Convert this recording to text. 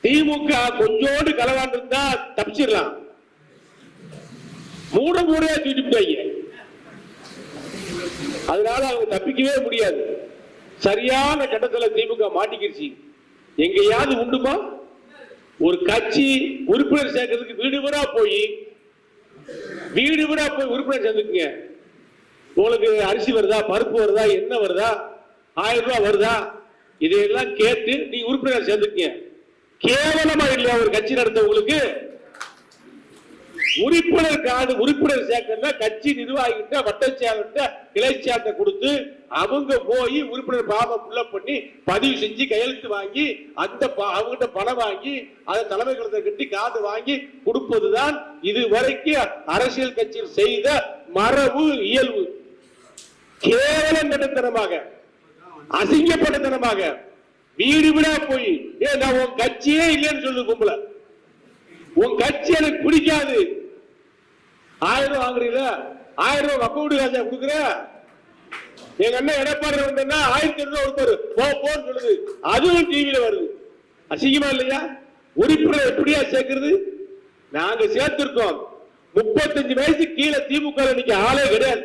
திமுக கொஞ்சோடு களவாண்டு இருந்தா தப்பிச்சிடலாம். மூட மூடையா தூக்கிட்டு. அதனால அவங்க தப்பிக்கவே முடியாது. சரியான கட்டத்தில் திமுக மாட்டிக்கிடுச்சு. எங்கேயாவது உண்டுமா? ஒரு கட்சி உறுப்பினர் சேர்க்கறதுக்கு வீடு வீடா போய் உறுப்பினர் சேர்ந்துக்குங்க. உங்களுக்கு அரிசி வருதா, பருப்பு வருதா, என்ன வருதா, 1000 ரூபாய் வருதா, இதையெல்லாம் கேட்டு நீ உறுப்பினர் சேர்ந்துக்குங்க. கேவலமா இல்லையா ஒரு கட்சி நடந்தவங்களுக்கு? உறுப்பினர் சேர்க்கறதா கட்சி நிர்வாகிகிட்ட, வட்ட செயலர்கிட்ட, கிளை செயலர்கிட்ட கொடுத்து அவங்க போய் உறுப்பினர் ஃபார்மை ஃபில்அப் பண்ணி பதிவு செஞ்சு கையெழுத்து வாங்கி அவங்ககிட்ட பணம் வாங்கி அதை தலைமை கழகத்தை கட்டி காது வாங்கி கொடுப்பதுதான் இதுவரைக்கும் அரசியல் கட்சியில் செய்த மரபு இயல்பு. கேவலம் கட்டத்தனமாக, அசிங்கப்பட்டத்தனமாக வீடு வீடா போய் நான் உன் கட்சியே இல்லைன்னு சொல்லு கும்பல. உன் கட்சி எனக்கு பிடிக்காது. 1000 ரூபாய் வாங்குறீங்க, 1000 ரூபாய் வக்க வீடு காசா கொடுக்குற. எங்க அண்ணன் எடப்பாடி வந்தா 1200 ரூபாய் கொடுப்பாரு போன்னு சொல்லுது. அதுவும் டிவியில வருது. அசிங்கமா இல்லையா? உறுப்பினர் எப்படியா சேர்க்கிறது? நாங்க சேர்த்திருக்கோம். 35 வயசு கீழே திமுக இன்னைக்கு ஆளே கிடையாது.